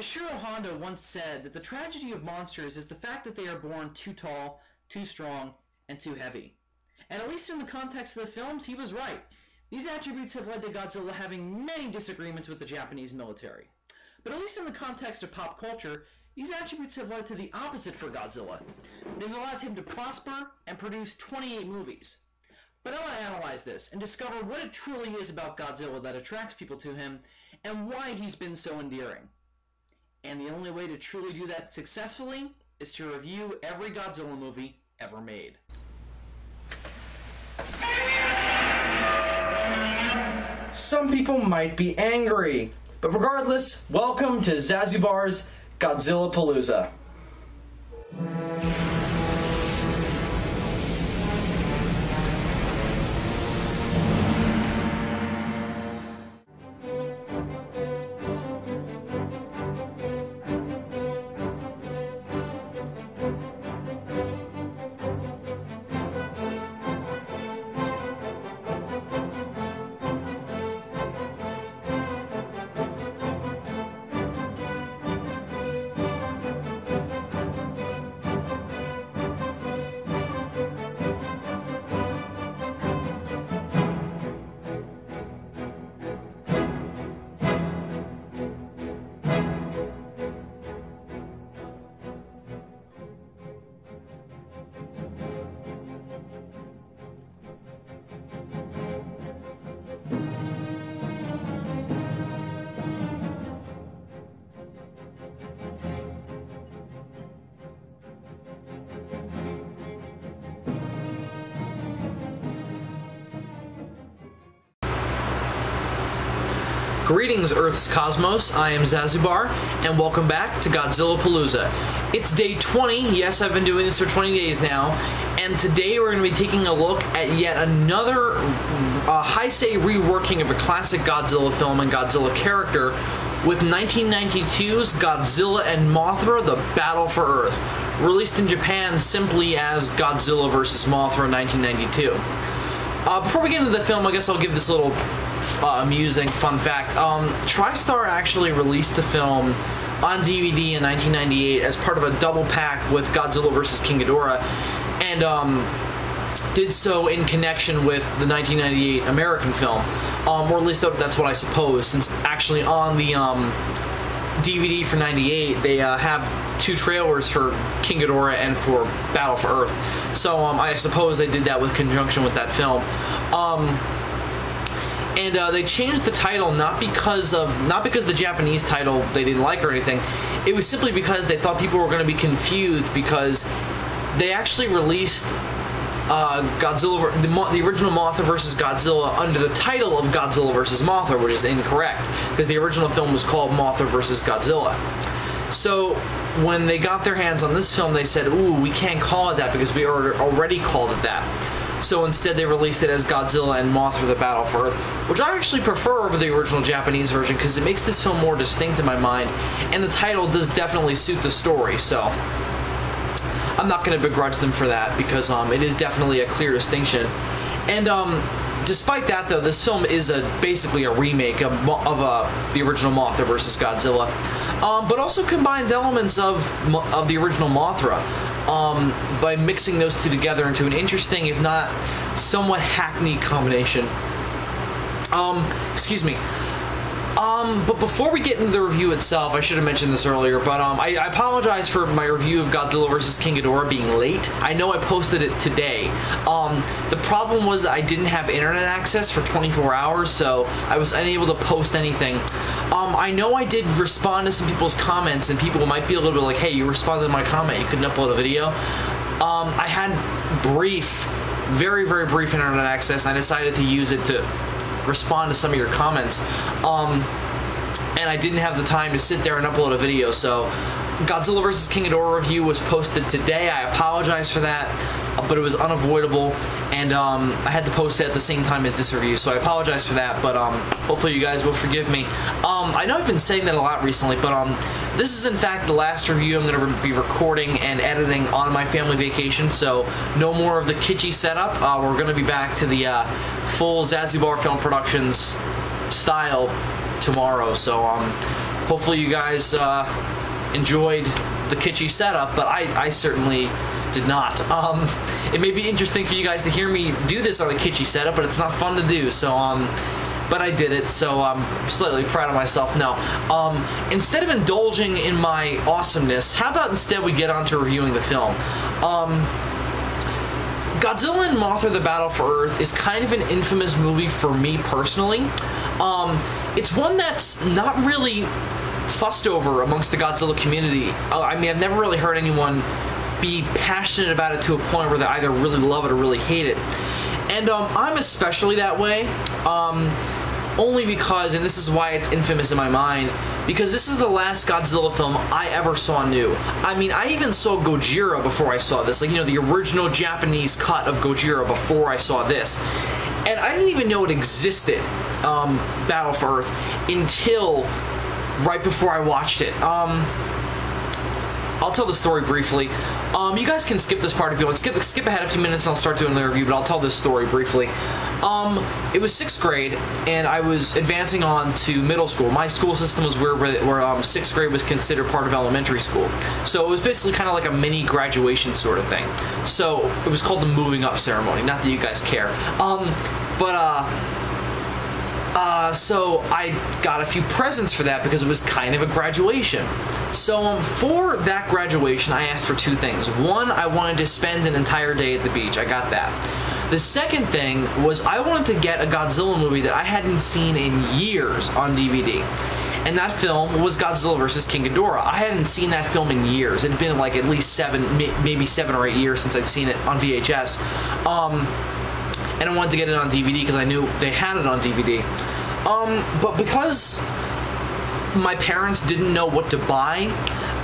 Ishiro Honda once said that the tragedy of monsters is the fact that they are born too tall, too strong, and too heavy. And at least in the context of the films, he was right. These attributes have led to Godzilla having many disagreements with the Japanese military. But at least in the context of pop culture, these attributes have led to the opposite for Godzilla. They've allowed him to prosper and produce 28 movies. But I want to analyze this and discover what it truly is about Godzilla that attracts people to him and why he's been so endearing. And the only way to truly do that successfully is to review every Godzilla movie ever made. Some people might be angry, but regardless, welcome to Zazubaar's Godzilla Palooza. Greetings, Earth's cosmos. I am Zazubaar, and welcome back to Godzilla Palooza. It's day 20. Yes, I've been doing this for 20 days now, and today we're going to be taking a look at yet another high-say reworking of a classic Godzilla film and Godzilla character with 1992's Godzilla and Mothra: The Battle for Earth, released in Japan simply as Godzilla vs. Mothra 1992. Before we get into the film, I guess I'll give this little amusing fun fact. TriStar actually released the film on DVD in 1998 as part of a double pack with Godzilla vs. King Ghidorah, and did so in connection with the 1998 American film, or at least that's what I suppose, since actually on the DVD for 98 they have two trailers for King Ghidorah and for Battle for Earth, so I suppose they did that with conjunction with that film. And they changed the title not because the Japanese title they didn't like or anything. It was simply because they thought people were going to be confused, because they actually released Godzilla, the original Mothra vs. Godzilla, under the title of Godzilla vs. Mothra, which is incorrect, because the original film was called Mothra vs. Godzilla. So when they got their hands on this film, they said, "Ooh, we can't call it that because we already called it that." So instead they released it as Godzilla and Mothra: The Battle for Earth, which I actually prefer over the original Japanese version because it makes this film more distinct in my mind, and the title does definitely suit the story, so I'm not going to begrudge them for that, because it is definitely a clear distinction. And despite that, though, this film is basically a remake of the original Mothra vs. Godzilla, but also combines elements of the original Mothra, by mixing those two together into an interesting, if not somewhat hackneyed combination. Excuse me. But before we get into the review itself, I should have mentioned this earlier, but I apologize for my review of Godzilla vs. King Ghidorah being late. I know I posted it today. The problem was I didn't have internet access for 24 hours, so I was unable to post anything. I know I did respond to some people's comments, and people might be a little bit like, "Hey, you responded to my comment, you couldn't upload a video." I had very, very brief internet access, and I decided to use it to respond to some of your comments, and I didn't have the time to sit there and upload a video. So Godzilla vs. King Ghidorah review was posted today. I apologize for that, but it was unavoidable, and I had to post it at the same time as this review, so I apologize for that, but hopefully you guys will forgive me. I know I've been saying that a lot recently, but this is in fact the last review I'm going to be recording and editing on my family vacation, so no more of the kitschy setup. We're going to be back to the full Zazubaar Film Productions style tomorrow, so Hopefully you guys enjoyed the kitschy setup, but I certainly did not. It may be interesting for you guys to hear me do this on a kitschy setup, but it's not fun to do, so but I did it, so I'm slightly proud of myself. Now, instead of indulging in my awesomeness, how about instead we get on to reviewing the film? Godzilla and Mothra: The Battle for Earth is kind of an infamous movie for me personally. It's one that's not really fussed over amongst the Godzilla community. I mean, I've never really heard anyone be passionate about it to a point where they either really love it or really hate it. And I'm especially that way. Only because, and this is why it's infamous in my mind, because this is the last Godzilla film I ever saw new. I mean, I even saw Gojira before I saw this. Like, you know, the original Japanese cut of Gojira before I saw this. And I didn't even know it existed, Battle for Earth, until right before I watched it. I'll tell the story briefly. You guys can skip this part if you want. Skip ahead a few minutes and I'll start doing the review, but I'll tell this story briefly. It was 6th grade, and I was advancing on to middle school. My school system was where 6th grade was considered part of elementary school. So it was basically kind of like a mini graduation sort of thing. So it was called the moving up ceremony. Not that you guys care. So I got a few presents for that because it was kind of a graduation. So for that graduation, I asked for 2 things. One, I wanted to spend an entire day at the beach. I got that. The second thing was I wanted to get a Godzilla movie that I hadn't seen in years on DVD. And that film was Godzilla vs. King Ghidorah. I hadn't seen that film in years. It had been like at least maybe 7 or 8 years since I'd seen it on VHS. And I wanted to get it on DVD because I knew they had it on DVD. But because my parents didn't know what to buy,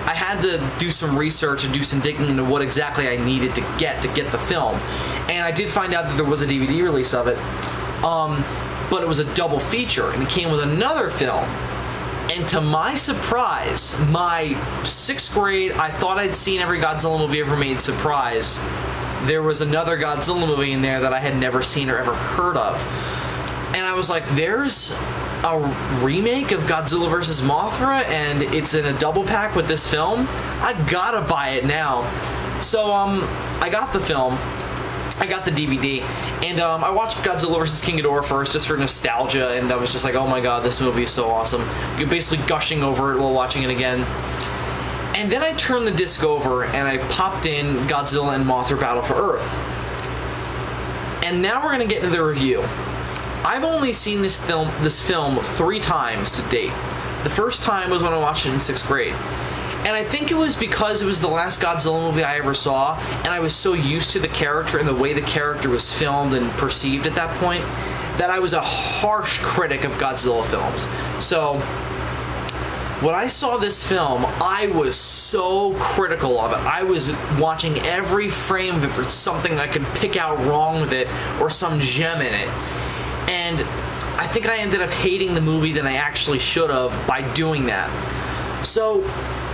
I had to do some research and do some digging into what exactly I needed to get the film. And I did find out that there was a DVD release of it, but it was a double feature, and it came with another film. And to my surprise, my 6th grade, I thought I'd seen every Godzilla movie ever made surprise, there was another Godzilla movie in there that I had never seen or ever heard of. And I was like, there's a remake of Godzilla vs. Mothra, and it's in a double pack with this film? I gotta buy it now. So, I got the film, I got the DVD, and I watched Godzilla vs. King Ghidorah first just for nostalgia, and I was just like, oh my god, this movie is so awesome. You're basically gushing over it while watching it again. And then I turned the disc over, and I popped in Godzilla and Mothra: Battle for Earth. And now we're gonna get into the review. I've only seen this film 3 times to date. The first time was when I watched it in 6th grade. And I think it was because it was the last Godzilla movie I ever saw, and I was so used to the character and the way the character was filmed and perceived at that point, that I was a harsh critic of Godzilla films. So, when I saw this film, I was so critical of it. I was watching every frame of it for something I could pick out wrong with it, or some gem in it. And I think I ended up hating the movie than I actually should have by doing that. So,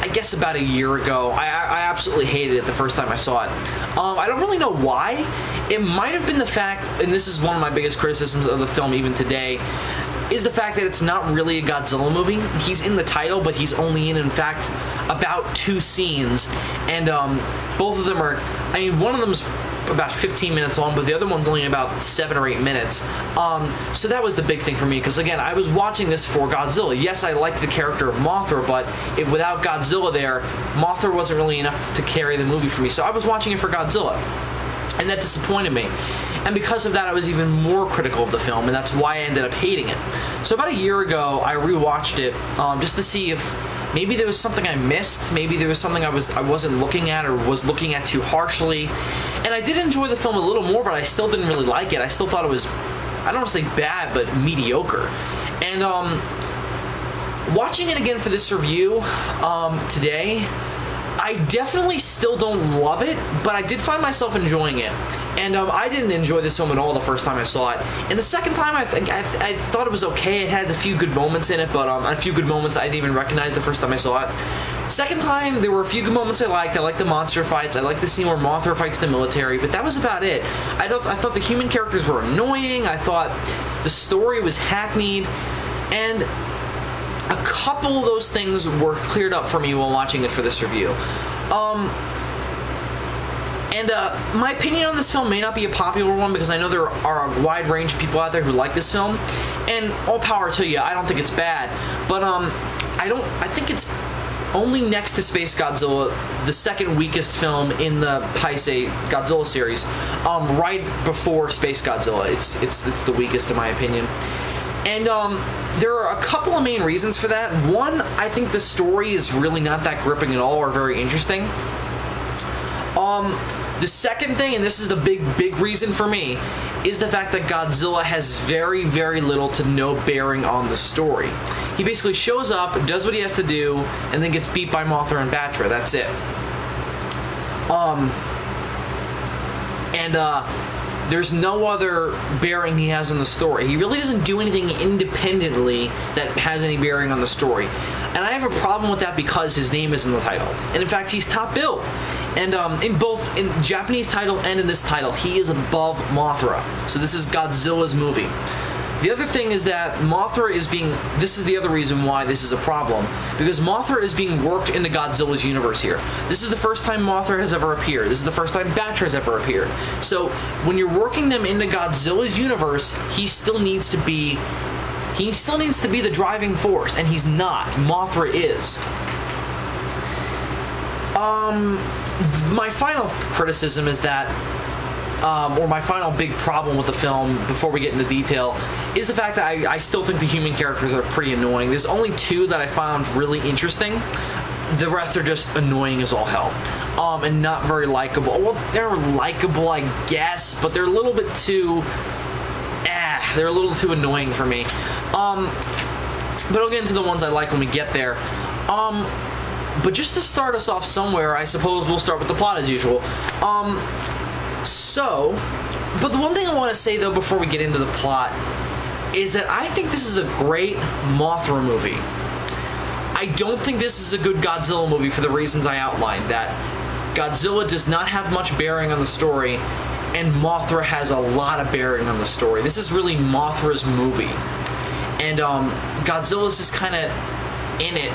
I guess about a year ago, I absolutely hated it the first time I saw it. I don't really know why. It might have been the fact, and this is one of my biggest criticisms of the film even today, is the fact that it's not really a Godzilla movie. He's in the title, but he's only in fact, about 2 scenes. And both of them are, I mean, one of them's about 15 minutes long, but the other one's only about 7 or 8 minutes. So that was the big thing for me, because again, I was watching this for Godzilla. Yes, I liked the character of Mothra, but without Godzilla there, Mothra wasn't really enough to carry the movie for me. So I was watching it for Godzilla, and that disappointed me. And because of that, I was even more critical of the film, and that's why I ended up hating it. So about a year ago, I rewatched it just to see if maybe there was something I missed, maybe there was something I wasn't looking at or was looking at too harshly. And I did enjoy the film a little more, but I still didn't really like it. I still thought it was, I don't want to say bad, but mediocre. And watching it again for this review today, I definitely still don't love it, but I did find myself enjoying it. And I didn't enjoy this film at all the first time I saw it. And the second time, I thought it was okay. It had a few good moments in it, but a few good moments I didn't even recognize the first time I saw it. Second time, there were a few good moments I liked. I liked the monster fights. I liked the scene where Mothra fights the military, but that was about it. I thought the human characters were annoying. I thought the story was hackneyed. And a couple of those things were cleared up for me while watching it for this review. My opinion on this film may not be a popular one because I know there are a wide range of people out there who like this film, and all power to you. I don't think it's bad, but I think it's only next to Space Godzilla, the second weakest film in the Heisei Godzilla series, right before Space Godzilla. It's the weakest in my opinion. And there are a couple of main reasons for that. One, I think the story is really not that gripping at all or very interesting. The second thing, and this is the big reason for me, is the fact that Godzilla has very, very little to no bearing on the story. He basically shows up, does what he has to do, and then gets beat by Mothra and Batra. That's it. There's no other bearing he has on the story. He really doesn't do anything independently that has any bearing on the story. And I have a problem with that because his name is in the title. And in fact, he's top billed. And in both in Japanese title and in this title, he is above Mothra. So this is Godzilla's movie. The other thing is that Mothra is being... This is the other reason why this is a problem. Because Mothra is being worked into Godzilla's universe here. This is the first time Mothra has ever appeared. This is the first time Batra has ever appeared. So when you're working them into Godzilla's universe, he still needs to be... He still needs to be the driving force, and he's not. Mothra is. My final criticism is that... or my final big problem with the film, before we get into detail, is the fact that I still think the human characters are pretty annoying. There's only two that I found really interesting. The rest are just annoying as all hell. And not very likable. Well, they're likable, I guess, but they're a little bit too... they're a little too annoying for me. But I'll get into the ones I like when we get there. But just to start us off somewhere, I suppose we'll start with the plot as usual. But the one thing I want to say, though, before we get into the plot, is that I think this is a great Mothra movie. I don't think this is a good Godzilla movie for the reasons I outlined, that Godzilla does not have much bearing on the story, and Mothra has a lot of bearing on the story. This is really Mothra's movie. And Godzilla's just kind of in it.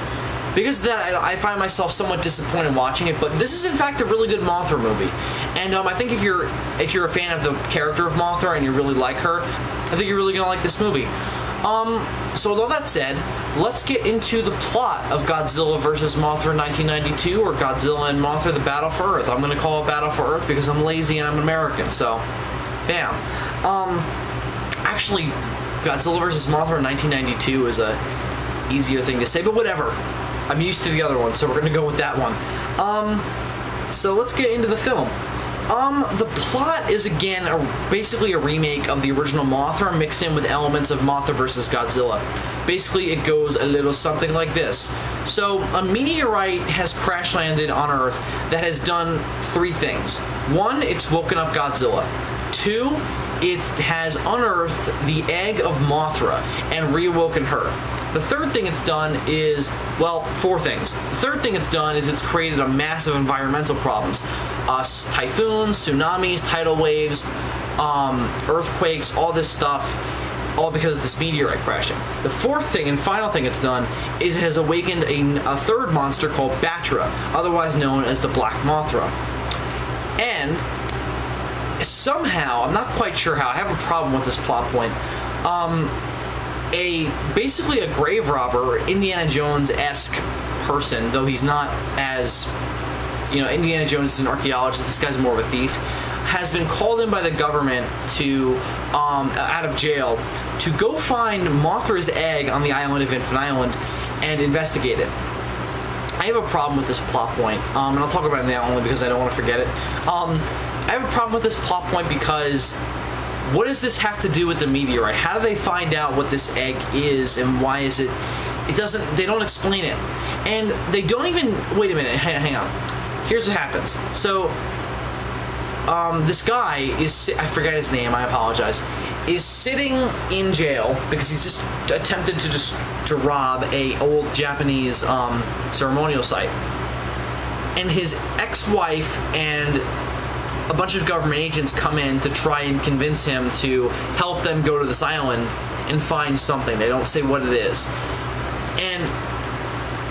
Because of that, I find myself somewhat disappointed watching it, but this is in fact a really good Mothra movie. And I think if you're a fan of the character of Mothra and you really like her, I think you're really gonna like this movie. So with all that said, let's get into the plot of Godzilla vs. Mothra 1992, or Godzilla and Mothra: The Battle for Earth. I'm gonna call it Battle for Earth because I'm lazy and I'm American, so bam. Actually, Godzilla vs. Mothra 1992 is a easier thing to say, but whatever. I'm used to the other one, so we're gonna go with that one. So let's get into the film. The plot is, again, basically a remake of the original Mothra mixed in with elements of Mothra vs. Godzilla. Basically, it goes a little something like this. So, a meteorite has crash landed on Earth that has done three things. One, it's woken up Godzilla. Two, it has unearthed the egg of Mothra and reawoken her. The third thing it's done is, well, four things. The third thing it's done is it's created a massive environmental problems. Typhoons, tsunamis, tidal waves, earthquakes, all this stuff, all because of this meteorite crashing. The fourth thing and final thing it's done is it has awakened a third monster called Batra, otherwise known as the Black Mothra. And somehow, I'm not quite sure how, I have a problem with this plot point, basically a grave robber, Indiana Jones-esque person, though he's not as, Indiana Jones is an archaeologist, this guy's more of a thief, has been called in by the government to, out of jail, to go find Mothra's egg on the island of Infinite Island and investigate it. I have a problem with this plot point, and I'll talk about it now only because I don't want to forget it. I have a problem with this plot point because what does this have to do with the meteorite? How do they find out what this egg is and why is it? They don't explain it. And they don't even, wait a minute, hang on. Here's what happens. So, this guy is, I forget his name, I apologize, is sitting in jail because he's just attempted to rob a old Japanese ceremonial site. And his ex-wife and a bunch of government agents come in to try and convince him to help them go to this island and find something. They don't say what it is. And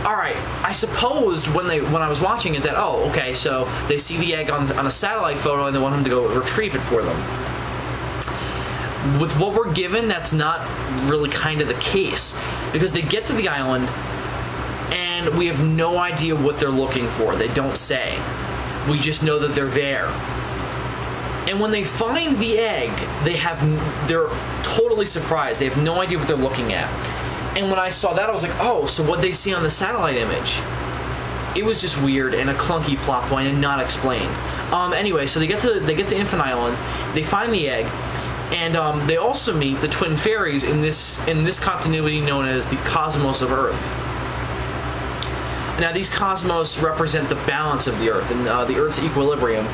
all right, I supposed when I was watching it that, oh, okay, so they see the egg on a satellite photo and they want him to go retrieve it for them. With what we're given, that's not really kind of the case, because they get to the island and we have no idea what they're looking for. They don't say. We just know that they're there. And when they find the egg, they're totally surprised. They have no idea what they're looking at. And when I saw that, I was like, oh, so what'd they see on the satellite image? It was just weird and a clunky plot point and not explained. Anyway, so they get to Infinite Island, they find the egg, and they also meet the twin fairies in this continuity known as the Cosmos of Earth. Now, these cosmos represent the balance of the Earth and the Earth's equilibrium.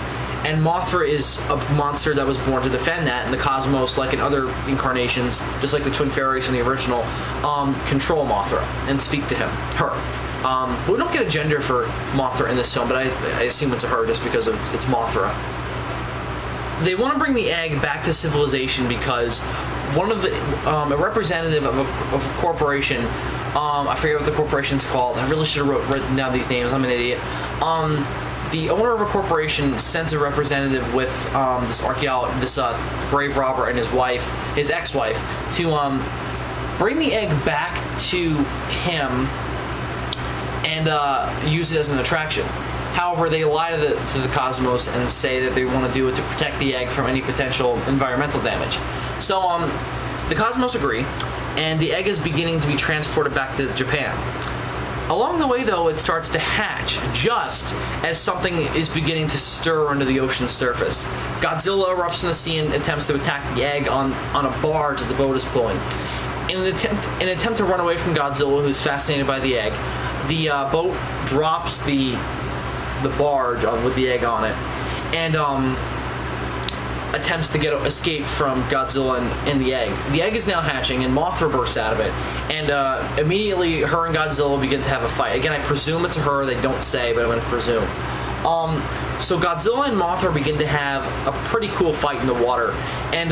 And Mothra is a monster that was born to defend that, and the cosmos, like in other incarnations, just like the twin fairies from the original, control Mothra and speak to her. We don't get a gender for Mothra in this film, but I assume it's a her just because it's Mothra. They want to bring the egg back to civilization because one of a representative of a corporation, I forget what the corporation's called. I really should have written down these names. I'm an idiot. The owner of a corporation sends a representative with this archaeologist, this grave robber, and his ex-wife, to bring the egg back to him and use it as an attraction. However, they lie to the cosmos and say that they want to do it to protect the egg from any potential environmental damage. So the cosmos agree, and the egg is beginning to be transported back to Japan. Along the way, though, it starts to hatch just as something is beginning to stir under the ocean's surface. Godzilla erupts from the sea and attempts to attack the egg on a barge that the boat is pulling. In an attempt to run away from Godzilla, who's fascinated by the egg, the boat drops the barge with the egg on it and attempts to escape from Godzilla and the egg. The egg is now hatching, and Mothra bursts out of it, and immediately her and Godzilla begin to have a fight. Again, I presume it's her. They don't say, but I'm going to presume. So Godzilla and Mothra begin to have a pretty cool fight in the water, and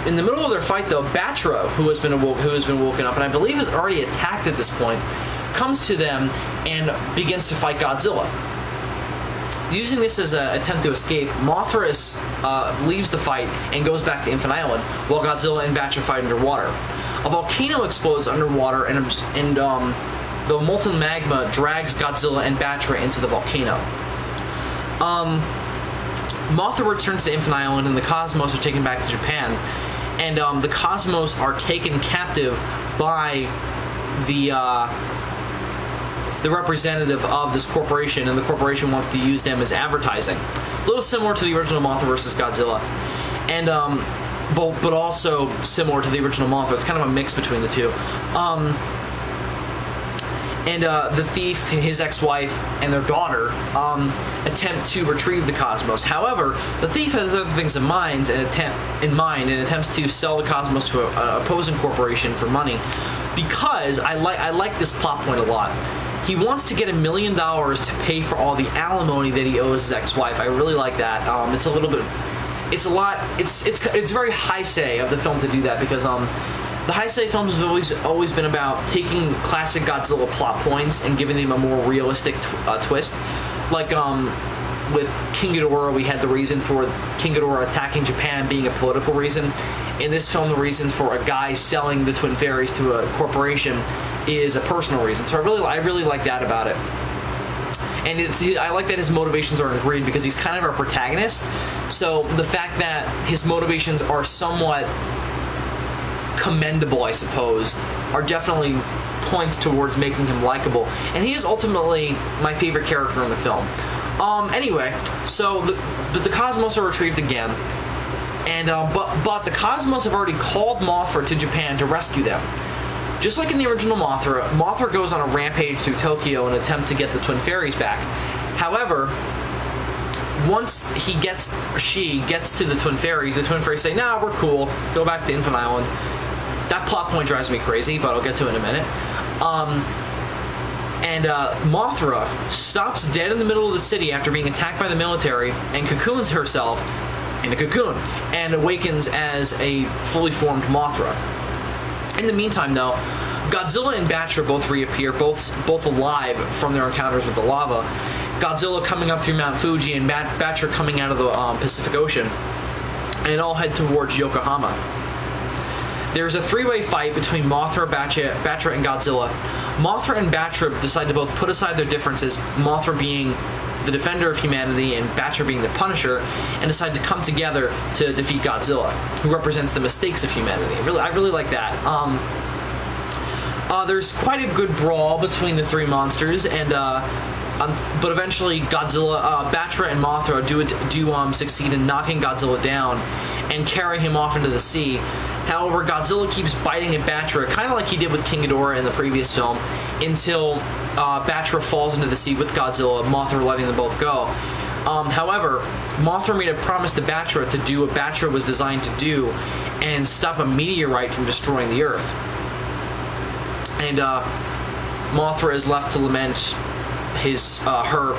in the middle of their fight, though, Batra, who has been woken up, and I believe is already attacked at this point, comes to them and begins to fight Godzilla. Using this as an attempt to escape, Mothra leaves the fight and goes back to Infinite Island, while Godzilla and Batra fight underwater. A volcano explodes underwater, and the molten magma drags Godzilla and Batra into the volcano. Mothra returns to Infinite Island, and the Cosmos are taken back to Japan. And the Cosmos are taken captive by the representative of this corporation, and the corporation wants to use them as advertising. A little similar to the original Mothra vs. Godzilla, and but also similar to the original Mothra. It's kind of a mix between the two. The thief, his ex-wife, and their daughter attempt to retrieve the Cosmos. However, the thief has other things in mind and attempts to sell the Cosmos to an opposing corporation for money. Because I like this plot point a lot. He wants to get $1 million to pay for all the alimony that he owes his ex-wife. I really like that. It's very Heisei of the film to do that, because the Heisei films have always been about taking classic Godzilla plot points and giving them a more realistic twist. Like with King Ghidorah, we had the reason for King Ghidorah attacking Japan being a political reason. In this film, the reason for a guy selling the Twin Fairies to a corporation is a personal reason. So I really like that about it. And I like that his motivations are in greed, because he's kind of our protagonist. So the fact that his motivations are somewhat commendable, I suppose, are definitely points towards making him likable. And he is ultimately my favorite character in the film. Anyway, so the Cosmos are retrieved again. And but the Cosmos have already called Mothra to Japan to rescue them. Just like in the original Mothra, Mothra goes on a rampage through Tokyo in an attempt to get the Twin Fairies back. However, once she gets to the Twin Fairies say, "Nah, we're cool. Go back to Infinite Island." That plot point drives me crazy, but I'll get to it in a minute. Mothra stops dead in the middle of the city after being attacked by the military and cocoons herself in a cocoon and awakens as a fully formed Mothra. In the meantime, though, Godzilla and Batra both reappear, both alive from their encounters with the lava. Godzilla coming up through Mount Fuji and Batra coming out of the Pacific Ocean, and all head towards Yokohama. There's a three-way fight between Mothra, Batra, and Godzilla. Mothra and Batra decide to both put aside their differences, Mothra being the defender of humanity and Batra being the punisher, and decide to come together to defeat Godzilla, who represents the mistakes of humanity. I really like that. There's quite a good brawl between the three monsters, and but eventually Godzilla, Batra and Mothra do succeed in knocking Godzilla down and carry him off into the sea. However, Godzilla keeps biting at Batra, kind of like he did with King Ghidorah in the previous film, until Batra falls into the sea with Godzilla, Mothra letting them both go. However, Mothra made a promise to Batra to do what Batra was designed to do, and stop a meteorite from destroying the Earth. And Mothra is left to lament her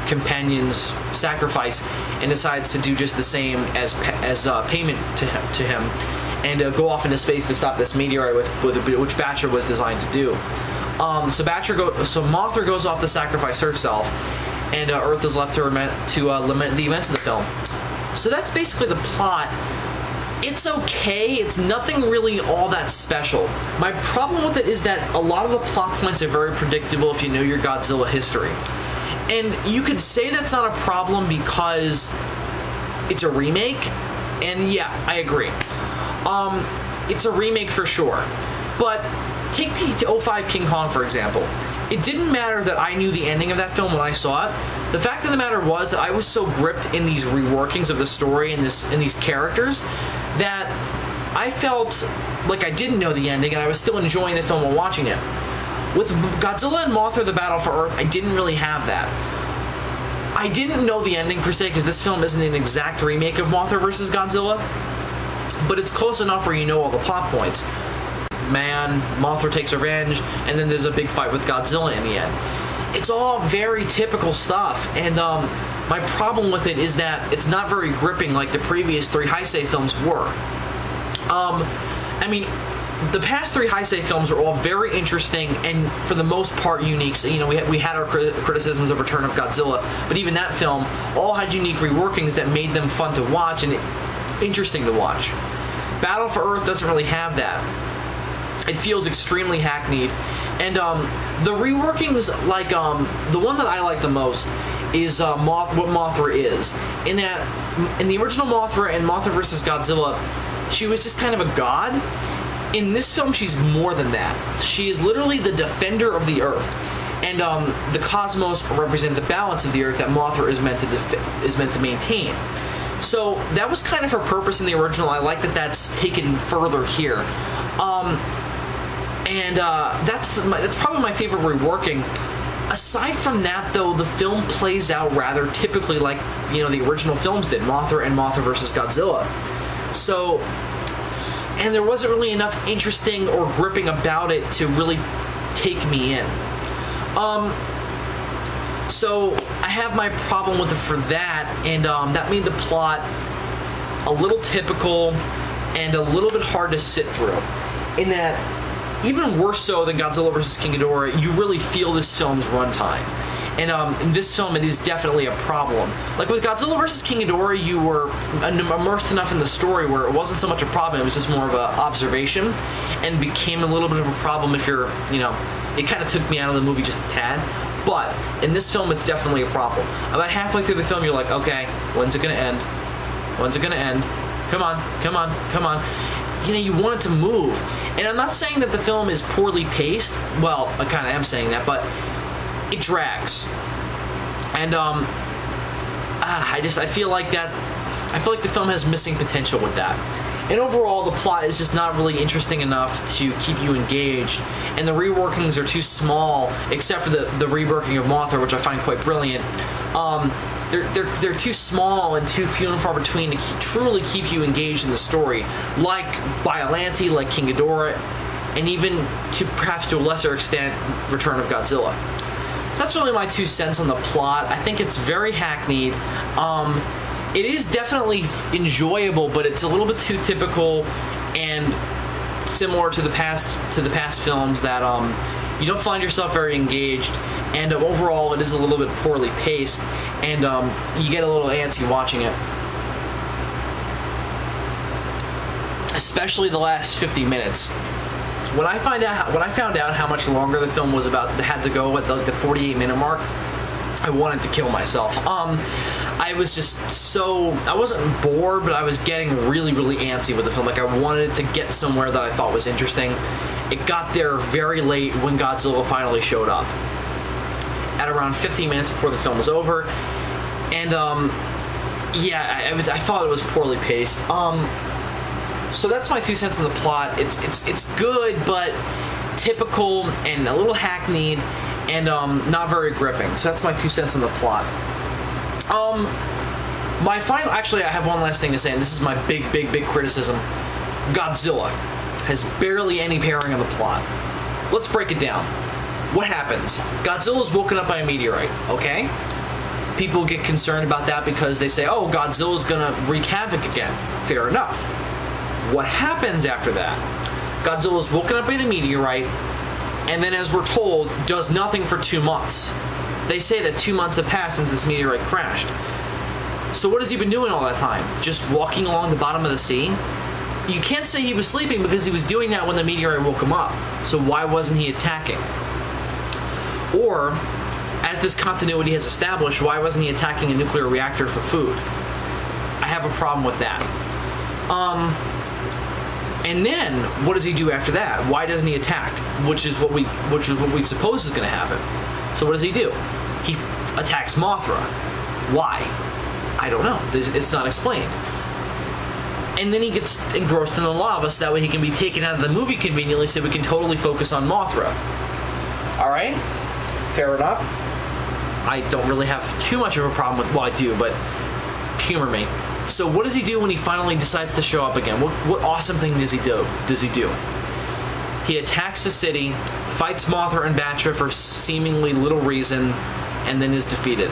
companion's sacrifice, and decides to do just the same as payment to him, and go off into space to stop this meteorite which Batra was designed to do. So Mothra goes off to sacrifice herself, and Earth is left to lament the events of the film. So that's basically the plot. It's okay. It's nothing really all that special. My problem with it is that a lot of the plot points are very predictable if you know your Godzilla history. And you could say that's not a problem because it's a remake, and yeah, I agree. It's a remake for sure. But take the 2005 King Kong, for example. It didn't matter that I knew the ending of that film when I saw it. The fact of the matter was that I was so gripped in these reworkings of the story and these characters that I felt like I didn't know the ending and I was still enjoying the film while watching it. With Godzilla and Mothra: The Battle for Earth, I didn't really have that. I didn't know the ending per se because this film isn't an exact remake of Mothra vs. Godzilla, but it's close enough where you know all the plot points. Mothra takes revenge, and then there's a big fight with Godzilla in the end. It's all very typical stuff, and my problem with it is that it's not very gripping like the previous three Heisei films were. I mean, the past three Heisei films are all very interesting and for the most part unique. So, you know, we had our criticisms of Return of Godzilla, but even that film all had unique reworkings that made them fun to watch and interesting to watch. Battle for Earth doesn't really have that. It feels extremely hackneyed, and the reworkings, like the one that I like the most is what Mothra is. In the original Mothra and Mothra vs. Godzilla, she was just kind of a god. In this film, she's more than that. She is literally the defender of the Earth, and the cosmos represent the balance of the Earth that Mothra is meant to maintain. So that was kind of her purpose in the original. I like that that's taken further here. That's probably my favorite reworking. Aside from that, though, the film plays out rather typically like, you know, the original films did, Mothra and Mothra vs. Godzilla. So, and there wasn't really enough interesting or gripping about it to really take me in. So I have my problem with it for that, and that made the plot a little typical and a little bit hard to sit through. In that, even worse so than Godzilla vs. King Ghidorah, you really feel this film's runtime. And in this film, it is definitely a problem. Like with Godzilla vs. King Ghidorah, you were immersed enough in the story where it wasn't so much a problem, it was just more of an observation, and became a little bit of a problem if you're, you know, it kind of took me out of the movie just a tad. But in this film, it's definitely a problem. About halfway through the film, you're like, okay, when's it gonna end? When's it gonna end? Come on, come on, come on. You know, you want it to move. And I'm not saying that the film is poorly paced. Well, I kind of am saying that, but it drags. And I feel like the film has missing potential with that. And overall, the plot is just not really interesting enough to keep you engaged, and the reworkings are too small, except for the reworking of Mothra, which I find quite brilliant. They're too small and too few and far between to truly keep you engaged in the story, like Biollante, like King Ghidorah, and even perhaps to a lesser extent, Return of Godzilla. So that's really my 2 cents on the plot. I think it's very hackneyed. It is definitely enjoyable, but it's a little bit too typical, and similar to the past films, that you don't find yourself very engaged, and overall it is a little bit poorly paced, and you get a little antsy watching it. Especially the last 50 minutes. When I found out how much longer the film was had to go at the 48-minute mark, I wanted to kill myself. I was just I wasn't bored, but I was getting really, really antsy with the film. Like, I wanted to get somewhere that I thought was interesting. It got there very late when Godzilla finally showed up. At around 15 minutes before the film was over. And, yeah, I thought it was poorly paced. So that's my 2 cents on the plot. It's good, but typical and a little hackneyed, and not very gripping. So that's my 2 cents on the plot. Actually, I have one last thing to say, and this is my big criticism. Godzilla has barely any bearing on the plot. Let's break it down. What happens? Godzilla's woken up by a meteorite, okay? People get concerned about that because they say, oh, Godzilla's gonna wreak havoc again. Fair enough. What happens after that? Godzilla's woken up by the meteorite, and then, as we're told, does nothing for 2 months. They say that 2 months have passed since this meteorite crashed. So what has he been doing all that time? Just walking along the bottom of the sea? You can't say he was sleeping, because he was doing that when the meteorite woke him up. So why wasn't he attacking? Or, as this continuity has established, why wasn't he attacking a nuclear reactor for food? I have a problem with that. And then, what does he do after that? Why doesn't he attack? Which is what we suppose is going to happen. So what does he do? He attacks Mothra. Why? I don't know. It's not explained. And then he gets engrossed in the lava, so that way he can be taken out of the movie conveniently, so we can totally focus on Mothra. Alright? Fair enough. I don't really have too much of a problem with, well, I do, but humor me. So what does he do when he finally decides to show up again? What awesome thing does he do? He attacks the city, fights Mothra and Batra for seemingly little reason, and then is defeated.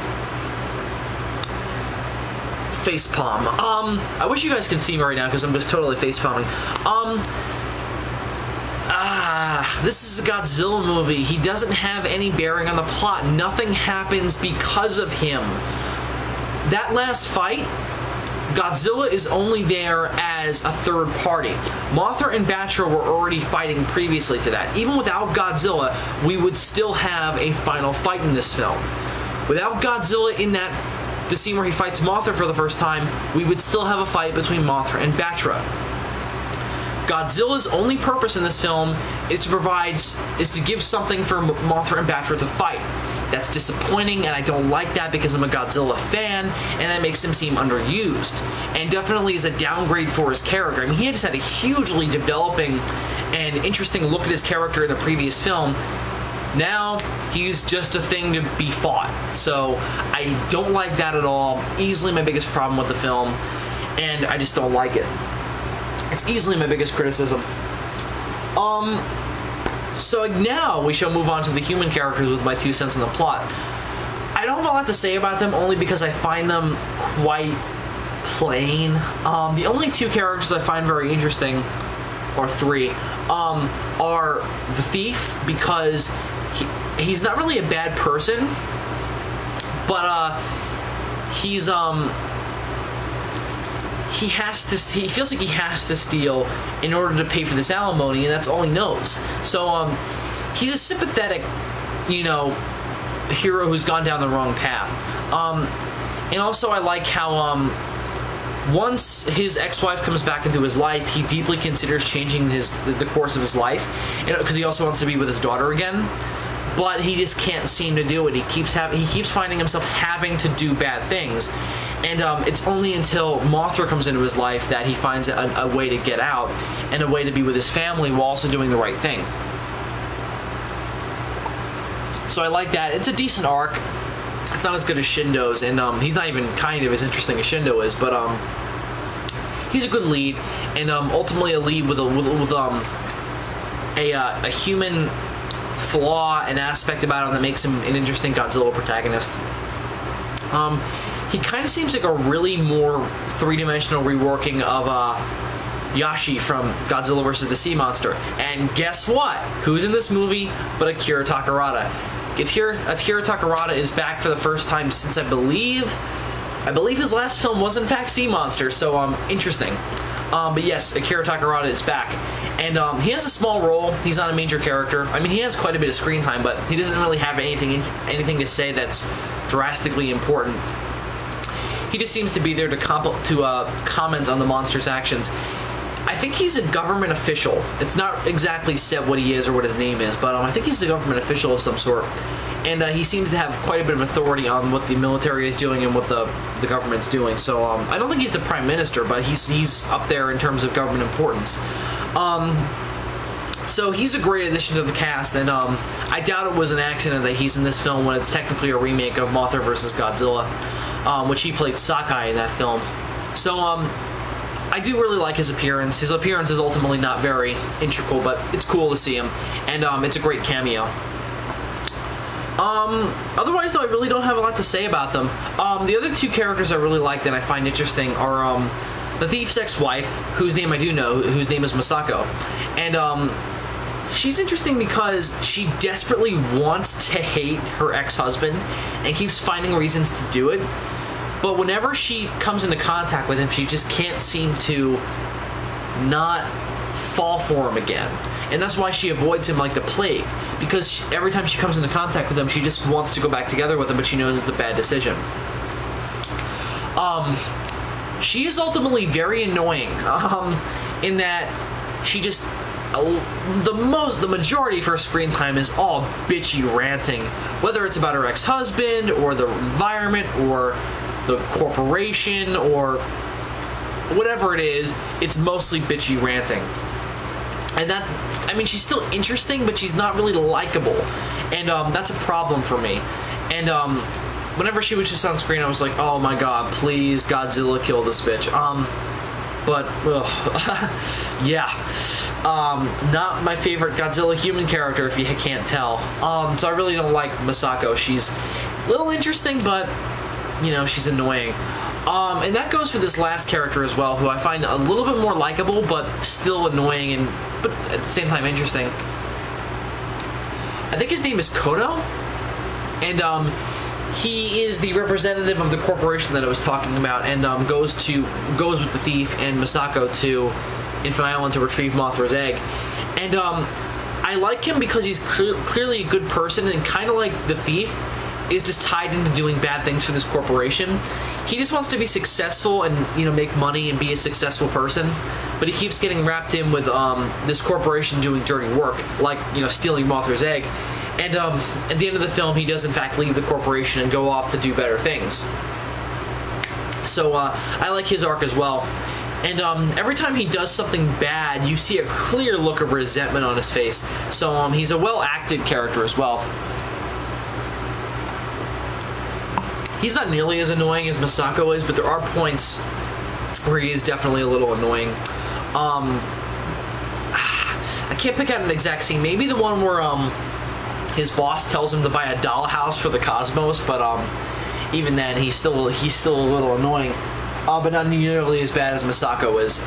Facepalm. I wish you guys could see me right now, because I'm just totally facepalming. This is a Godzilla movie. He doesn't have any bearing on the plot. Nothing happens because of him. That last fight, Godzilla is only there as a third party. Mothra and Batra were already fighting previously to that. Even without Godzilla, we would still have a final fight in this film. Without Godzilla in the scene where he fights Mothra for the first time, we would still have a fight between Mothra and Batra. Godzilla's only purpose in this film is to give something for Mothra and Batra to fight. That's disappointing, and I don't like that, because I'm a Godzilla fan, and that makes him seem underused. And definitely is a downgrade for his character. I mean, he just had a hugely developing and interesting look at his character in the previous film. Now, he's just a thing to be fought. So, I don't like that at all. Easily my biggest problem with the film, and I just don't like it. It's easily my biggest criticism. So now we shall move on to the human characters with my 2 cents on the plot. I don't have a lot to say about them, only because I find them quite plain. The only 2 characters I find very interesting, or 3, are the thief, because he's not really a bad person, but he feels like he has to steal in order to pay for this alimony, and that's all he knows. So, he's a sympathetic, hero who's gone down the wrong path. And also I like how, once his ex-wife comes back into his life, he deeply considers changing the course of his life, because he also wants to be with his daughter again. But he just can't seem to do it. He keeps finding himself having to do bad things. And it's only until Mothra comes into his life that he finds a way to get out and a way to be with his family while also doing the right thing. So I like that. It's a decent arc. It's not as good as Shindo's, and he's not even kind of as interesting as Shindo is, but he's a good lead, and ultimately a lead with a human flaw and aspect about him that makes him an interesting Godzilla protagonist. He kind of seems like a really more three-dimensional reworking of Yashi from Godzilla vs. the Sea Monster. And guess what? Who's in this movie but Akira Takarada? Akira Takarada is back for the first time since I believe his last film was in fact Sea Monster, so interesting. But yes, Akira Takarada is back. And he has a small role. He's not a major character. I mean, he has quite a bit of screen time, but he doesn't really have anything to say that's drastically important. He just seems to be there to comment on the monster's actions. I think he's a government official. It's not exactly said what he is or what his name is, but I think he's a government official of some sort. And he seems to have quite a bit of authority on what the military is doing and what the government's doing. So I don't think he's the prime minister, but he's up there in terms of government importance. So he's a great addition to the cast, and I doubt it was an accident that he's in this film when it's technically a remake of Mothra vs. Godzilla, which he played Sakai in that film. So I do really like his appearance. His appearance is ultimately not very integral, but it's cool to see him, and it's a great cameo. Otherwise, though, I really don't have a lot to say about them. The other two characters I really liked and I find interesting are the thief's ex-wife, whose name I do know, whose name is Masako. And she's interesting because she desperately wants to hate her ex-husband and keeps finding reasons to do it. But whenever she comes into contact with him, she just can't seem to not fall for him again. And that's why she avoids him like the plague. Because every time she comes into contact with him, she just wants to go back together with him, but she knows it's a bad decision. She is ultimately very annoying, in that she just, the majority of her screen time is all bitchy ranting. Whether it's about her ex-husband, or the environment, or the corporation, or whatever it is, it's mostly bitchy ranting. And that, I mean, she's still interesting, but she's not really likable. And that's a problem for me. And whenever she was just on screen, I was like, oh my god, please, Godzilla, kill this bitch. But, ugh, yeah. Not my favorite Godzilla human character, if you can't tell. So I really don't like Masako. She's a little interesting, but, you know, she's annoying. And that goes for this last character as well, who I find a little bit more likable, but still annoying, but at the same time interesting. I think his name is Kono, and he is the representative of the corporation that I was talking about, and goes with the thief and Masako to Infinite Island to retrieve Mothra's egg. And I like him because he's clearly a good person, and kind of like the thief, is just tied into doing bad things for this corporation. He just wants to be successful and, you know, make money and be a successful person, but he keeps getting wrapped in with this corporation doing dirty work, like, you know, stealing Mothra's egg. And at the end of the film, he does in fact leave the corporation and go off to do better things. So I like his arc as well. And every time he does something bad, you see a clear look of resentment on his face. So he's a well-acted character as well. He's not nearly as annoying as Masako is, but there are points where he is definitely a little annoying. I can't pick out an exact scene. Maybe the one where his boss tells him to buy a dollhouse for the cosmos, but even then, he's still a little annoying. But not nearly as bad as Masako is.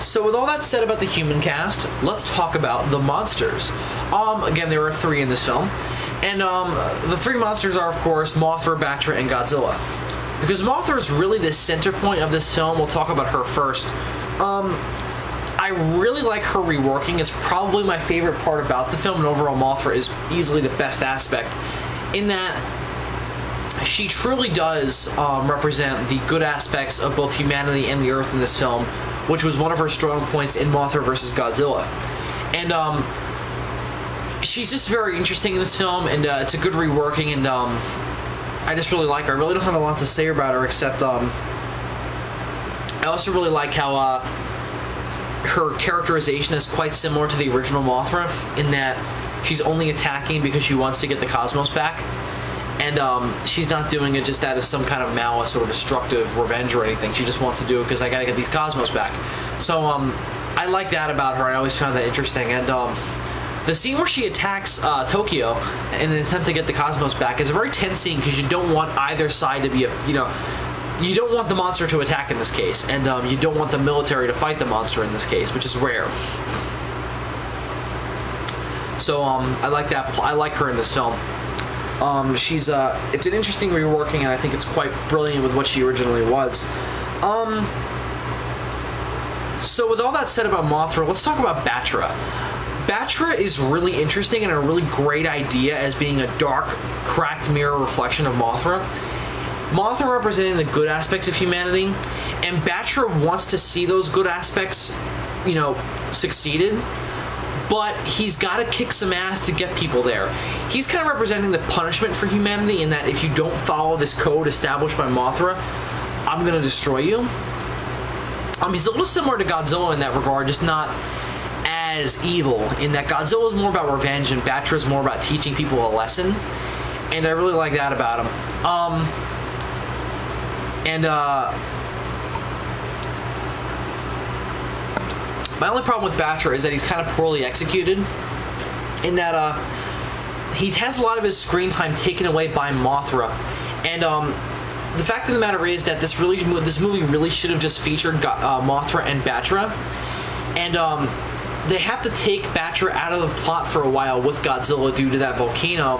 So with all that said about the human cast, let's talk about the monsters. Again, there are 3 in this film. And the 3 monsters are, of course, Mothra, Bactra, and Godzilla. Because Mothra is really the center point of this film, we'll talk about her first. I really like her reworking. It's probably my favorite part about the film, and overall Mothra is easily the best aspect, in that she truly does represent the good aspects of both humanity and the Earth in this film, which was one of her strong points in Mothra vs. Godzilla. And she's just very interesting in this film, and it's a good reworking, and I just really like her. I really don't have a lot to say about her, except I also really like how her characterization is quite similar to the original Mothra, in that she's only attacking because she wants to get the cosmos back, and she's not doing it just out of some kind of malice or destructive revenge or anything. She just wants to do it because I gotta get these cosmos back. So I like that about her. I always found that interesting. And the scene where she attacks Tokyo in an attempt to get the cosmos back is a very tense scene, because you don't want either side to be, you don't want the monster to attack in this case, and you don't want the military to fight the monster in this case, which is rare. So I like that. I like her in this film. She's it's an interesting reworking, and I think it's quite brilliant with what she originally was. So with all that said about Mothra, let's talk about Batra. Batra is really interesting and a really great idea as being a dark, cracked mirror reflection of Mothra. Mothra representing the good aspects of humanity, and Batra wants to see those good aspects, you know, succeeded, but he's got to kick some ass to get people there. He's kind of representing the punishment for humanity in that if you don't follow this code established by Mothra, I'm going to destroy you. He's a little similar to Godzilla in that regard, just not as evil, in that Godzilla is more about revenge and Batra is more about teaching people a lesson, and I really like that about him. My only problem with Batra is that he's kind of poorly executed, in that he has a lot of his screen time taken away by Mothra, and the fact of the matter is that this movie really should have just featured Mothra and Batra, and they have to take Batra out of the plot for a while with Godzilla due to that volcano,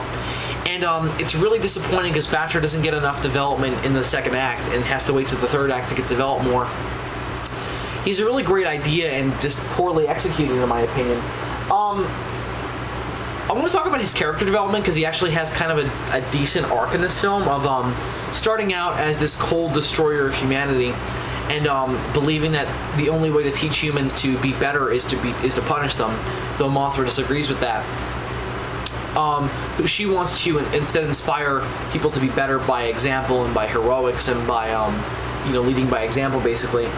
and it's really disappointing because Batra doesn't get enough development in the second act and has to wait till the third act to get developed more. He's a really great idea and just poorly executed in my opinion. I want to talk about his character development because he actually has kind of a decent arc in this film of starting out as this cold destroyer of humanity and believing that the only way to teach humans to be better is to punish them, though Mothra disagrees with that. She wants to instead inspire people to be better by example and by heroics and by you know, leading by example basically.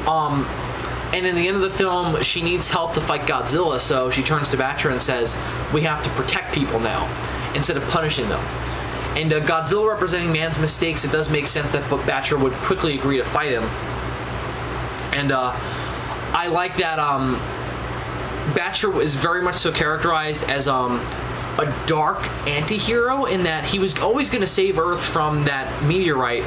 And in the end of the film, she needs help to fight Godzilla, so she turns to Batra and says, we have to protect people now, instead of punishing them. And Godzilla representing man's mistakes, it does make sense that Batra would quickly agree to fight him. And I like that Batra is very much so characterized as a dark anti-hero, in that he was always going to save Earth from that meteorite,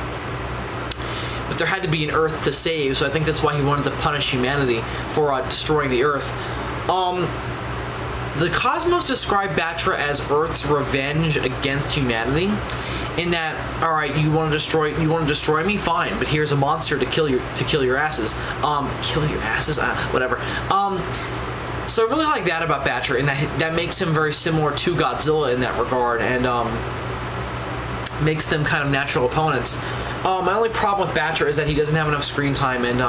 but there had to be an Earth to save, so I think that's why he wanted to punish humanity for destroying the Earth. The Cosmos described Batra as Earth's revenge against humanity, in that, all right, you want to destroy me, fine, but here's a monster to kill your asses. Kill your asses, whatever. So I really like that about Batra, and that makes him very similar to Godzilla in that regard, and makes them kind of natural opponents. My only problem with Batra is that he doesn't have enough screen time, and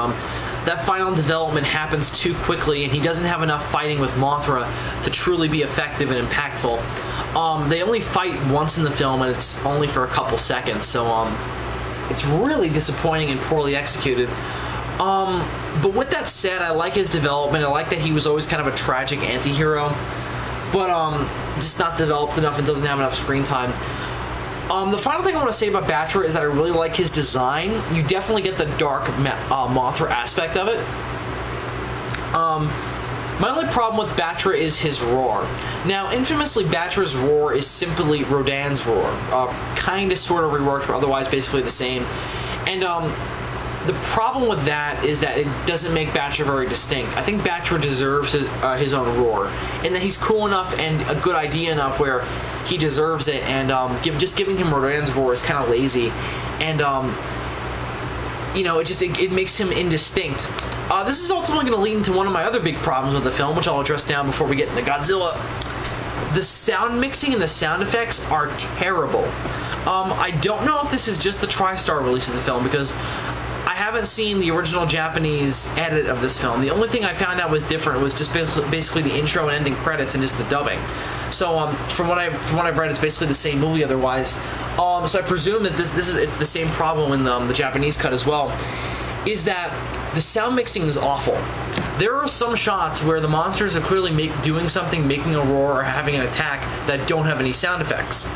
that final development happens too quickly, and he doesn't have enough fighting with Mothra to truly be effective and impactful. They only fight once in the film, and it's only for a couple seconds, so it's really disappointing and poorly executed. But with that said, I like his development. I like that he was always kind of a tragic anti-hero, but just not developed enough and doesn't have enough screen time. The final thing I want to say about Batra is that I really like his design. You definitely get the dark Mothra aspect of it. My only problem with Batra is his roar. Now, infamously, Batra's roar is simply Rodan's roar. Kind of, sort of reworked, but otherwise basically the same. And the problem with that is that it doesn't make Batra very distinct. I think Batra deserves his own roar, and that he's cool enough and a good idea enough where he deserves it, and just giving him Rodan's roar is kind of lazy, and you know, it makes him indistinct. This is ultimately going to lead into one of my other big problems with the film, which I'll address now before we get into Godzilla. The sound mixing and the sound effects are terrible. I don't know if this is just the TriStar release of the film, because I haven't seen the original Japanese edit of this film. The only thing I found out was different was just basically the intro and ending credits and just the dubbing. So from what I've read, it's basically the same movie otherwise. So I presume that it's the same problem in the Japanese cut as well. Is that the sound mixing is awful. There are some shots where the monsters are clearly doing something, making a roar or having an attack, that don't have any sound effects.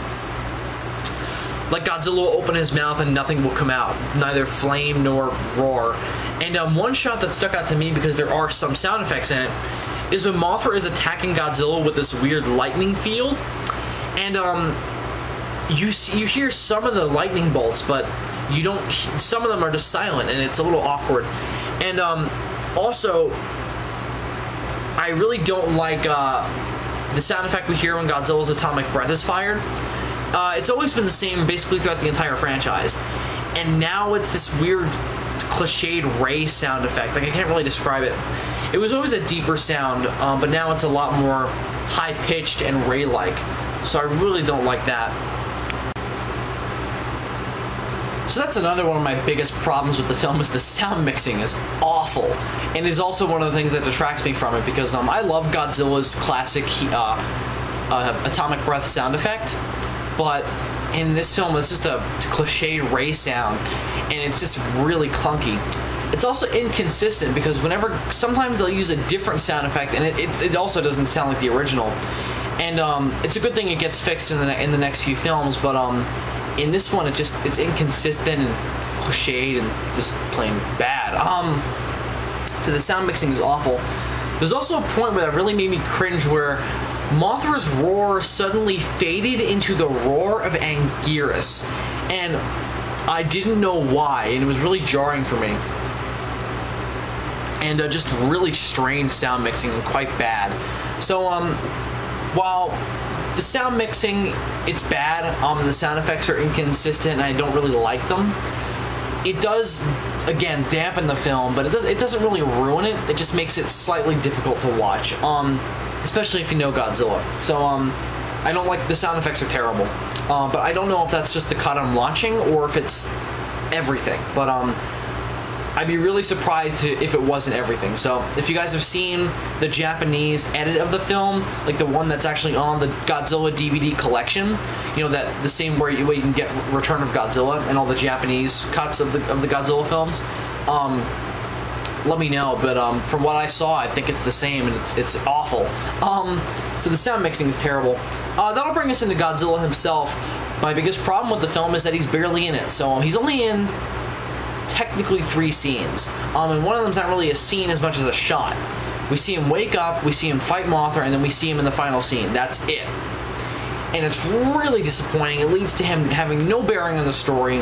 Like Godzilla will open his mouth and nothing will come out, neither flame nor roar. And one shot that stuck out to me, because there are some sound effects in it, is when Mothra is attacking Godzilla with this weird lightning field, and you hear some of the lightning bolts, but you don't. Some of them are just silent, and it's a little awkward. And also, I really don't like the sound effect we hear when Godzilla's atomic breath is fired. It's always been the same basically throughout the entire franchise, and now it's this weird cliched ray sound effect. Like, I can't really describe it. It was always a deeper sound, but now it's a lot more high-pitched and ray-like. So I really don't like that. So that's another one of my biggest problems with the film, is the sound mixing is awful, and is also one of the things that detracts me from it, because I love Godzilla's classic atomic breath sound effect, but in this film it's just a cliched ray sound, and it's just really clunky. It's also inconsistent, because sometimes they'll use a different sound effect, and it also doesn't sound like the original. And it's a good thing it gets fixed in the next few films, but in this one it's inconsistent and cliched and just plain bad. So the sound mixing is awful. There's also a point where that really made me cringe, where Mothra's roar suddenly faded into the roar of Anguirus, and I didn't know why, and it was really jarring for me. And just really strange sound mixing and quite bad. So while the sound mixing, it's bad, the sound effects are inconsistent and I don't really like them, it does, again, dampen the film, but it doesn't really ruin it. It just makes it slightly difficult to watch, especially if you know Godzilla. So I don't like, the sound effects are terrible, but I don't know if that's just the cut I'm watching or if it's everything, but I'd be really surprised if it wasn't everything. So if you guys have seen the Japanese edit of the film, like the one that's actually on the Godzilla DVD collection, you know, that the same way you can get Return of Godzilla and all the Japanese cuts of the Godzilla films, let me know. But from what I saw, I think it's the same, and it's awful. So the sound mixing is terrible. That'll bring us into Godzilla himself. My biggest problem with the film is that he's barely in it. So he's only in technically 3 scenes, and one of them's not really a scene as much as a shot. We see him wake up, we see him fight Mothra, and then we see him in the final scene. That's it. And it's really disappointing. It leads to him having no bearing on the story.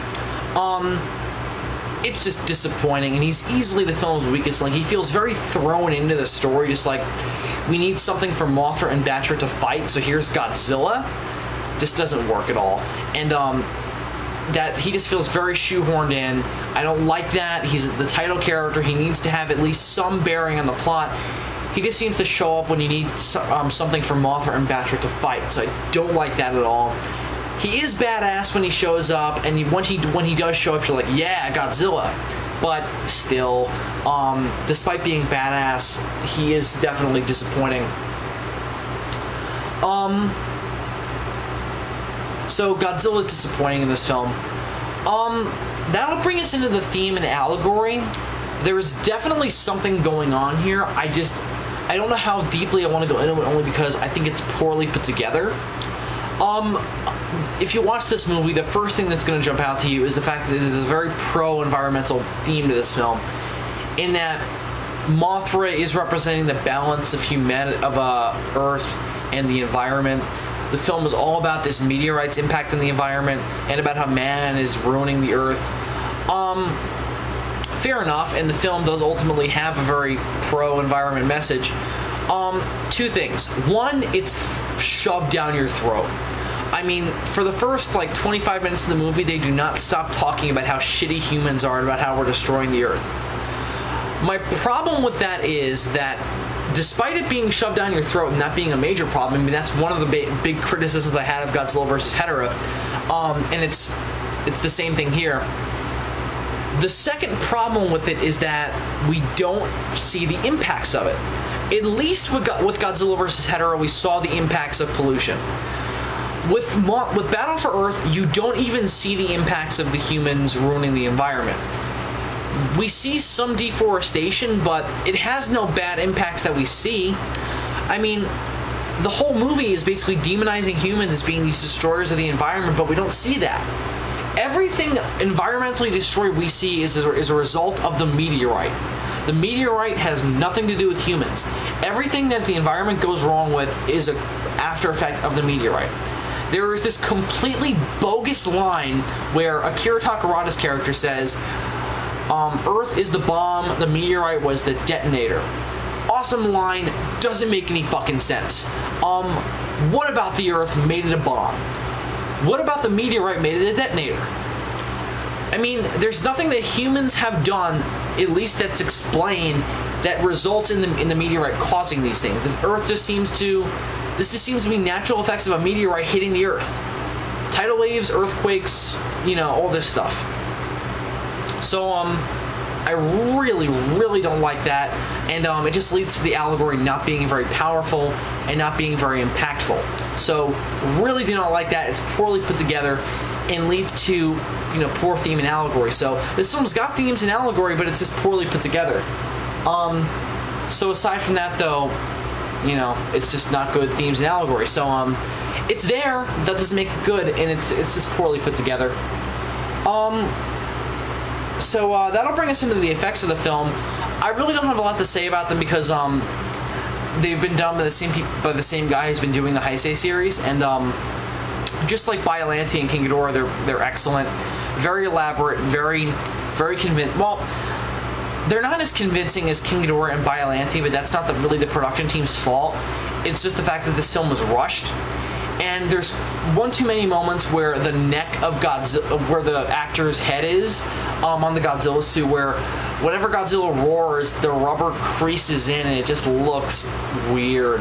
It's just disappointing, and he's easily the film's weakest link. He feels very thrown into the story, just like, we need something for Mothra and Batra to fight, so here's Godzilla. This doesn't work at all. And that he just feels very shoehorned in. I don't like that. He's the title character. He needs to have at least some bearing on the plot. He just seems to show up when you need something for Mothra and Batra to fight, so I don't like that at all. He is badass when he shows up, and when he does show up, you're like, yeah, Godzilla. But still, despite being badass, he is definitely disappointing. So Godzilla's disappointing in this film. That'll bring us into the theme and allegory. There's definitely something going on here. I don't know how deeply I want to go into it, only because I think it's poorly put together. If you watch this movie, the first thing that's going to jump out to you is the fact that there's a very pro-environmental theme to this film, in that Mothra is representing the balance of humanity, of Earth and the environment. The film is all about this meteorite's impact on the environment and about how man is ruining the Earth. Fair enough, and the film does ultimately have a very pro-environment message. 2 things. One, it's shoved down your throat. I mean, for the first, 25 minutes of the movie, they do not stop talking about how shitty humans are and about how we're destroying the Earth. My problem with that is that, despite it being shoved down your throat and that being a major problem, I mean, that's one of the big criticisms I had of Godzilla vs. Hedorah, and it's the same thing here. The second problem with it is that we don't see the impacts of it. At least with Godzilla vs. Hedorah, we saw the impacts of pollution. With Battle for Earth, you don't even see the impacts of the humans ruining the environment. We see some deforestation, but it has no bad impacts that we see. I mean, the whole movie is basically demonizing humans as being these destroyers of the environment, but we don't see that. Everything environmentally destroyed we see is a result of the meteorite. The meteorite has nothing to do with humans. Everything that the environment goes wrong with is an after effect of the meteorite. there is this completely bogus line where Akira Takarada's character says, Earth is the bomb, the meteorite was the detonator. Awesome line, doesn't make any fucking sense. What about the Earth made it a bomb? What about the meteorite made it a detonator? I mean, there's nothing that humans have done, at least that's explained, that results in the meteorite causing these things. The Earth just seems to... This just seems to be natural effects of a meteorite hitting the Earth. Tidal waves, earthquakes, you know, all this stuff. So, I really, really don't like that, and it just leads to the allegory not being very powerful and not being very impactful. So, really do not like that. It's poorly put together and leads to, you know, poor theme and allegory. So, this film's got themes and allegory, but it's just poorly put together. So aside from that, though, you know, it's just not good themes and allegory. So, it's there, that doesn't make it good, and it's just poorly put together. So that'll bring us into the effects of the film. I really don't have a lot to say about them because they've been done by the same guy who's been doing the Heisei series, and just like Biollante and King Ghidorah, they're excellent, very elaborate, very convincing. Well, they're not as convincing as King Ghidorah and Biollante, but that's not really the production team's fault. It's just the fact that this film was rushed. And there's one too many moments where the neck of Godzilla, where the actor's head is, on the Godzilla suit, where whenever Godzilla roars, the rubber creases in and it just looks weird.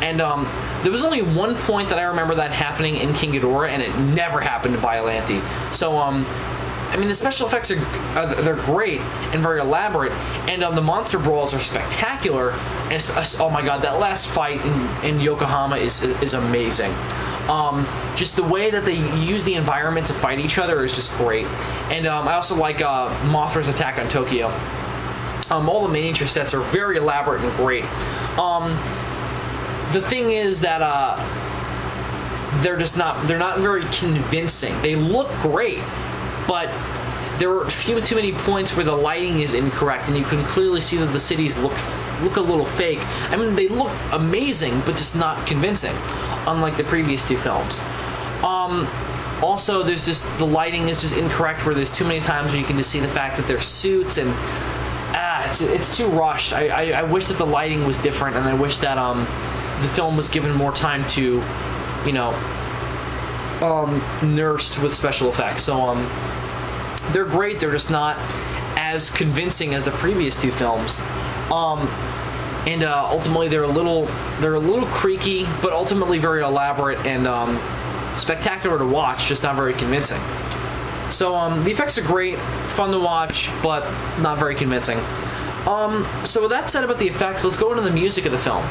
And there was only one point that I remember that happening in King Ghidorah, and it never happened to Biollante. So, I mean, the special effects they're great and very elaborate, and the monster brawls are spectacular. And oh my god, that last fight in Yokohama is amazing. Just the way that they use the environment to fight each other is just great. And I also like Mothra's attack on Tokyo. All the miniature sets are very elaborate and great. The thing is that they're not very convincing. They look great, but there are too many points where the lighting is incorrect, and you can clearly see that the cities look a little fake. I mean, they look amazing, but just not convincing, unlike the previous two films. Also, there's just the lighting is just incorrect, where there's too many times where you can just see the fact that they're suits, and it's too rushed. I wish that the lighting was different, and I wish that the film was given more time to, you know, nursed with special effects. So they're great, they're just not as convincing as the previous two films. And ultimately they're a little creaky, but ultimately very elaborate and spectacular to watch, just not very convincing. So the effects are great, fun to watch, but not very convincing. So with that said about the effects, let's go into the music of the film.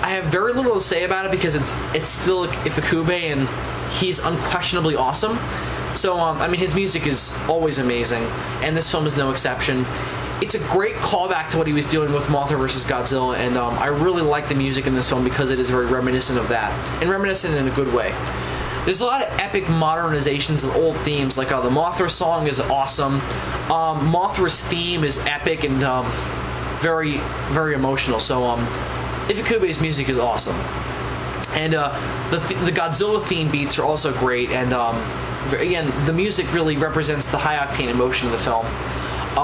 I have very little to say about it because it's still Ifukube, and he's unquestionably awesome. So, I mean, his music is always amazing, and this film is no exception. It's a great callback to what he was doing with Mothra vs. Godzilla, and I really like the music in this film because it is very reminiscent of that, and reminiscent in a good way. There's a lot of epic modernizations of old themes, like the Mothra song is awesome. Mothra's theme is epic and very, very emotional, so Ifukube's music is awesome. And the Godzilla theme beats are also great, and again, the music really represents the high-octane emotion of the film.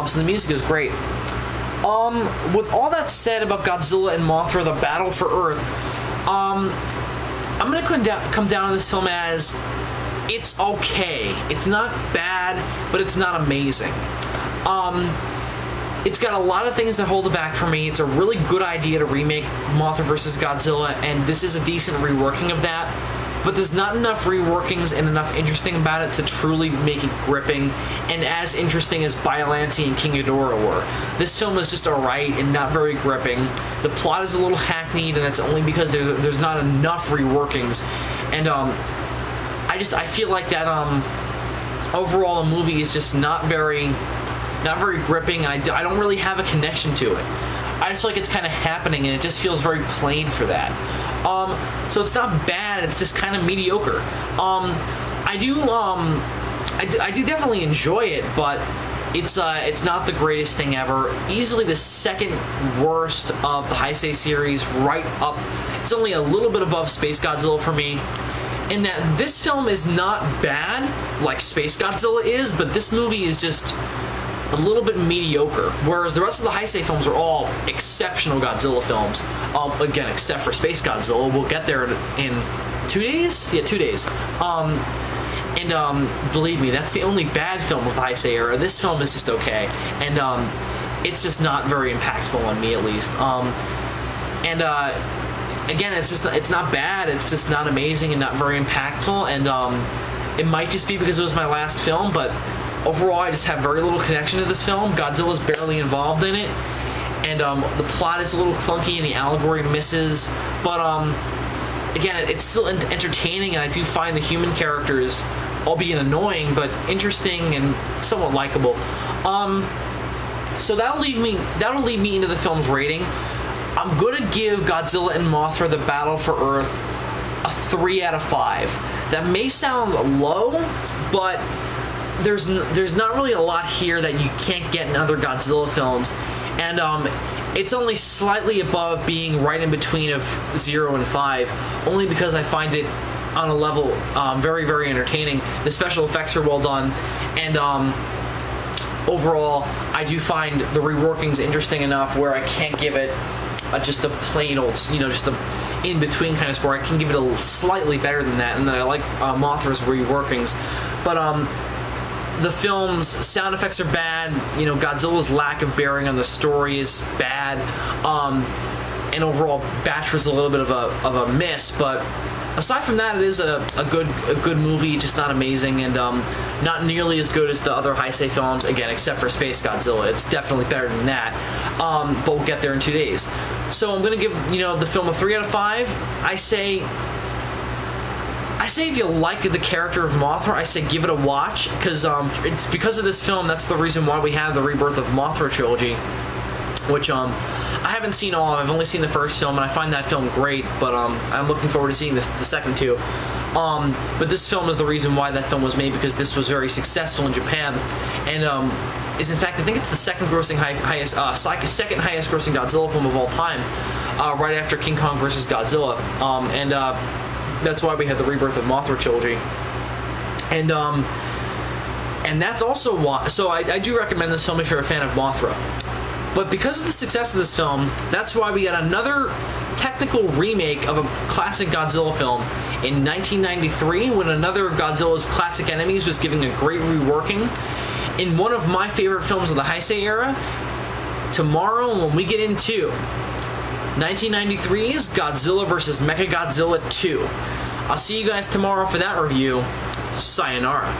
So the music is great. With all that said about Godzilla and Mothra, the battle for Earth, I'm going to come down to this film as it's okay. It's not bad, but it's not amazing. It's got a lot of things that hold it back for me. It's a really good idea to remake Mothra vs. Godzilla, and this is a decent reworking of that. But there's not enough reworkings and enough interesting about it to truly make it gripping and as interesting as Biollante and King Ghidorah were. This film is just alright and not very gripping. The plot is a little hackneyed, and that's only because there's not enough reworkings. And I feel like that overall the movie is just not very gripping. I don't really have a connection to it. I just feel like it's kind of happening, and it just feels very plain for that. So it's not bad, it's just kind of mediocre. I do definitely enjoy it, but it's not the greatest thing ever. Easily the second worst of the Heisei series, right up. It's only a little bit above Space Godzilla for me. in that this film is not bad like Space Godzilla is, but this movie is just a little bit mediocre, whereas the rest of the Heisei films are all exceptional Godzilla films. Again, except for Space Godzilla. We'll get there in 2 days? Yeah, 2 days. Believe me, that's the only bad film of the Heisei era. This film is just okay, and it's just not very impactful on me, at least. Again, it's not bad. It's just not amazing and not very impactful. And it might just be because it was my last film, but overall, I just have very little connection to this film. Godzilla's barely involved in it, and the plot is a little clunky and the allegory misses. But again, it's still entertaining, and I do find the human characters, albeit annoying, but interesting and somewhat likable. So that'll lead me into the film's rating. I'm gonna give Godzilla and Mothra: The Battle for Earth a 3 out of 5. That may sound low, but there's not really a lot here that you can't get in other Godzilla films, and it's only slightly above being right in between of 0 and 5, only because I find it on a level very, very entertaining. The special effects are well done, and overall, I do find the reworkings interesting enough where I can't give it just a plain old, just a in-between kind of score. I can give it a slightly better than that, and then I like Mothra's reworkings. But the film's sound effects are bad. Godzilla's lack of bearing on the story is bad. And overall, Batch was a little bit of a miss, but aside from that, it is a good movie, just not amazing, and not nearly as good as the other Heisei films, again, except for Space Godzilla. It's definitely better than that, but we'll get there in 2 days. So I'm going to give, the film a 3 out of 5. I say if you like the character of Mothra, I say give it a watch, because it's because of this film. That's the reason why we have the Rebirth of Mothra trilogy, which I haven't seen all of. I've only seen the first film, and I find that film great, but I'm looking forward to seeing the second two. But this film is the reason why that film was made, because this was very successful in Japan, and is in fact, I think it's the second highest grossing Godzilla film of all time, right after King Kong vs. Godzilla, and that's why we had the Rebirth of Mothra trilogy, and that's also why. So I do recommend this film if you're a fan of Mothra. But because of the success of this film, that's why we got another technical remake of a classic Godzilla film in 1993, when another of Godzilla's classic enemies was giving a great reworking in one of my favorite films of the Heisei era. Tomorrow, when we get into 1993's Godzilla vs. Mechagodzilla 2. I'll see you guys tomorrow for that review. Sayonara.